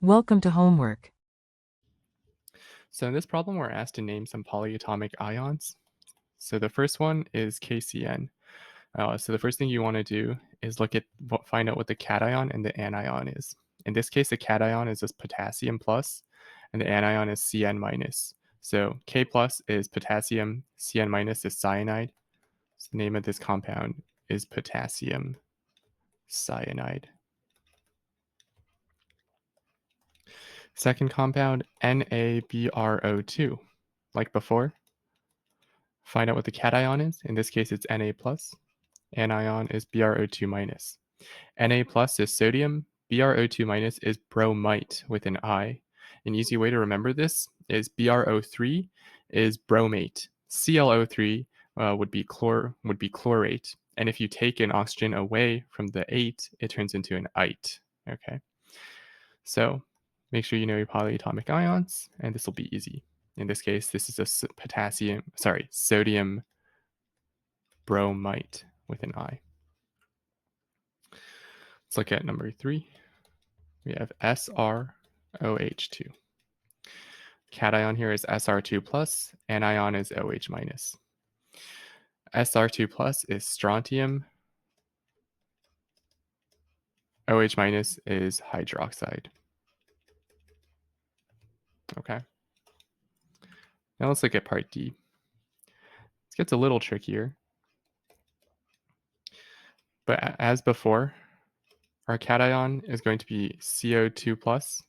Welcome to homework. So in this problem, we're asked to name some polyatomic ions. So the first one is KCN. So the first thing you want to do is find out what the cation and the anion is. In this case, the cation is just potassium plus, and the anion is Cn minus. So K plus is potassium, Cn minus is cyanide. So the name of this compound is potassium cyanide. Second compound, NaBrO2. Like before, find out what the cation is. In this case, it's Na plus. Anion is BrO2 minus. Na plus is sodium. BrO2 minus is bromite with an I. An easy way to remember this is BrO3 is bromate. ClO3 would be chlorate. And if you take an oxygen away from the 8, it turns into an ite. Okay. So make sure you know your polyatomic ions, and this will be easy. In this case, this is a sodium bromite with an I. Let's look at number 3. We have SrOH2. Cation here is Sr2 plus, anion is OH minus. Sr2 plus is strontium. OH minus is hydroxide. Okay. Now let's look at part D. This gets a little trickier. But as before, our cation is going to be CO2 plus,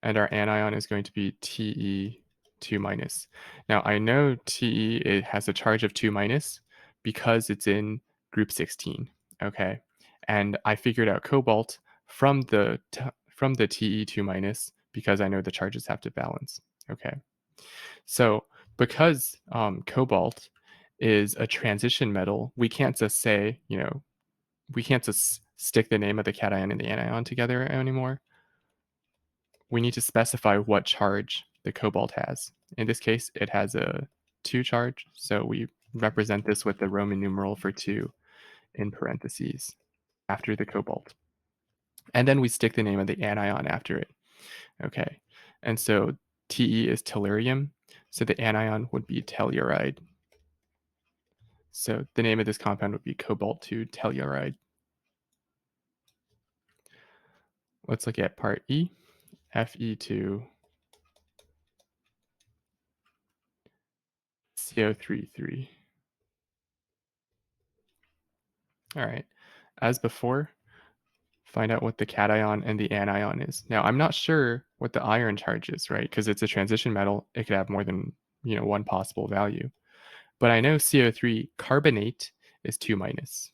and our anion is going to be Te2 minus. Now I know Te it has a charge of 2 minus because it's in group 16. Okay, and I figured out cobalt from the Te2 minus because I know the charges have to balance. Okay, so because cobalt is a transition metal, we can't just say, we can't just stick the name of the cation and the anion together anymore. We need to specify what charge the cobalt has. In this case, it has a 2 charge, so we represent this with the Roman numeral for 2 in parentheses after the cobalt. And then we stick the name of the anion after it. Okay, and so Te is tellurium, so the anion would be telluride. So the name of this compound would be cobalt-2 telluride. Let's look at part E, Fe2 CO33. All right, as before, find out what the cation and the anion is. Now, I'm not sure what the iron charge is, right? Because it's a transition metal, it could have more than, one possible value. But I know CO3 carbonate is 2 minus.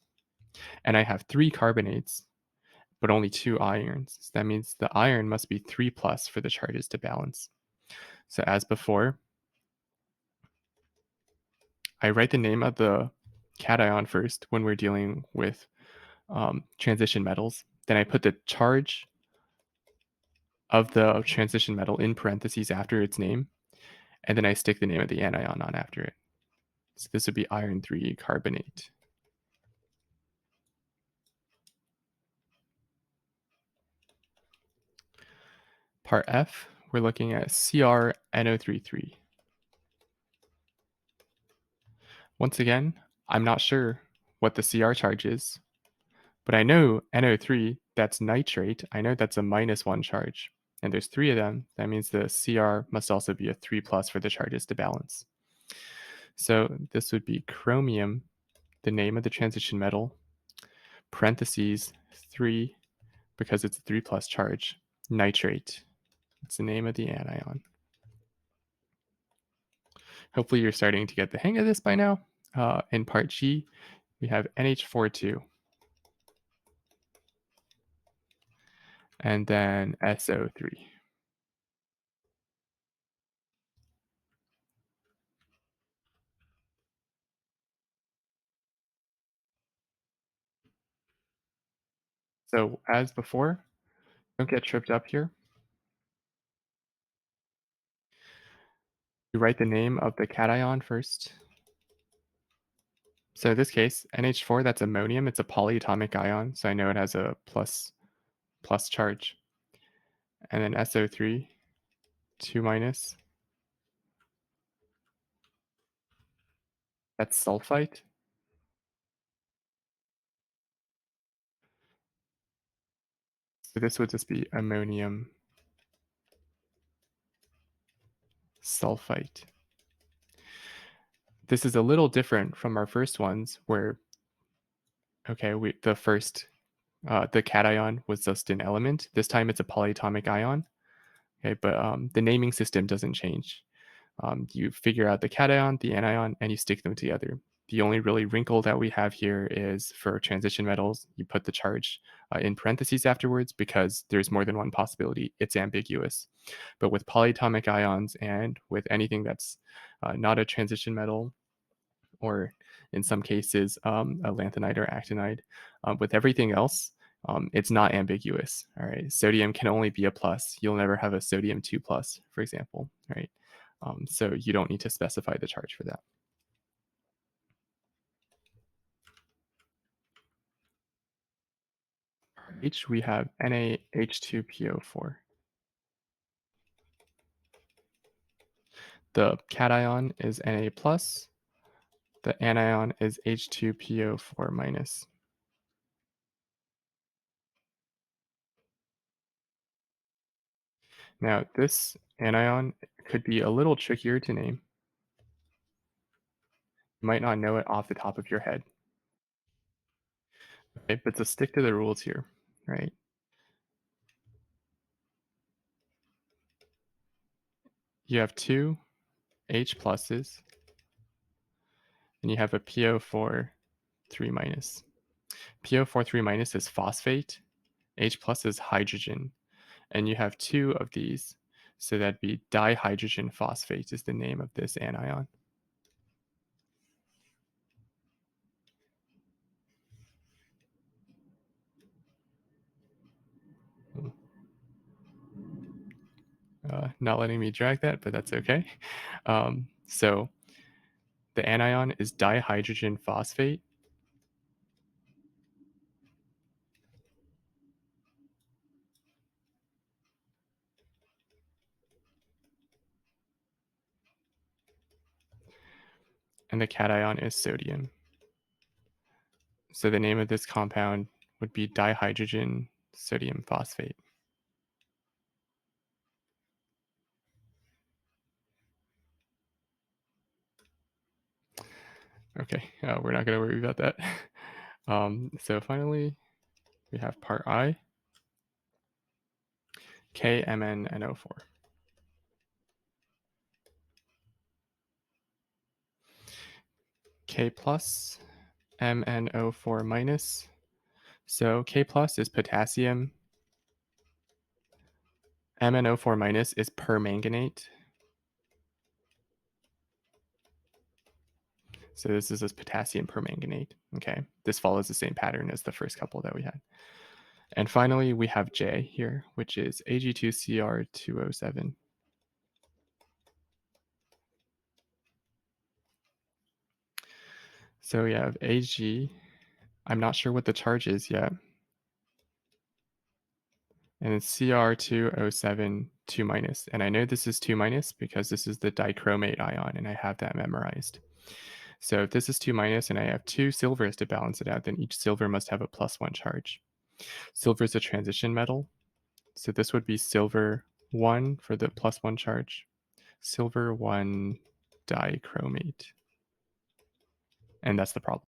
And I have 3 carbonates, but only 2 irons. So that means the iron must be 3 plus for the charges to balance. So as before, I write the name of the cation first when we're dealing with transition metals. Then I put the charge of the transition metal in parentheses after its name, and then I stick the name of the anion on after it. So this would be iron 3 carbonate. Part F, we're looking at CrNO33. Once again, I'm not sure what the Cr charge is, but I know NO3, that's nitrate. I know that's a -1 charge, and there's 3 of them. That means the Cr must also be a 3 plus for the charges to balance. So this would be chromium, the name of the transition metal, parentheses 3, because it's a 3 plus charge, nitrate. It's the name of the anion. Hopefully you're starting to get the hang of this by now. In part G, we have NH42. And then SO3. So as before, don't get tripped up here. You write the name of the cation first. So in this case, NH4, that's ammonium. It's a polyatomic ion, so I know it has a plus charge. and then SO3, 2 minus. That's sulfite. So this would just be ammonium sulfite. This is a little different from our first ones where, okay, the cation was just an element. This time it's a polyatomic ion. Okay, but the naming system doesn't change. You figure out the cation, the anion, and you stick them together. The only really wrinkle that we have here is for transition metals, you put the charge in parentheses afterwards because there's more than one possibility. It's ambiguous. But with polyatomic ions and with anything that's not a transition metal, or in some cases, a lanthanide or actinide, with everything else, it's not ambiguous. All right. Sodium can only be a plus. You'll never have a sodium 2 plus, for example. Right. So you don't need to specify the charge for that. H, we have NaH2PO4. The cation is Na plus. The anion is H2PO4 minus. Now, this anion could be a little trickier to name. You might not know it off the top of your head. Okay, but to stick to the rules here, right? You have two H pluses, and you have a PO4 3 minus. PO4 3 minus is phosphate, H plus is hydrogen, and you have two of these, so that'd be dihydrogen phosphate is the name of this anion. Not letting me drag that, but that's okay. So the anion is dihydrogen phosphate. And the cation is sodium. So the name of this compound would be dihydrogen sodium phosphate. Okay, we're not going to worry about that. So finally, we have part I, KMnNO4. K plus, MnO4 minus. So K plus is potassium. MnO4 minus is permanganate. So this is potassium permanganate. Okay, this follows the same pattern as the first couple that we had. And finally, we have J here, which is Ag2Cr2O7. So we have Ag. I'm not sure what the charge is yet. And it's Cr2O7 2 minus. And I know this is 2 minus because this is the dichromate ion, and I have that memorized. So if this is 2 minus and I have two silvers to balance it out, then each silver must have a +1 charge. Silver is a transition metal. So this would be silver 1 for the +1 charge, silver 1 dichromate. And that's the problem.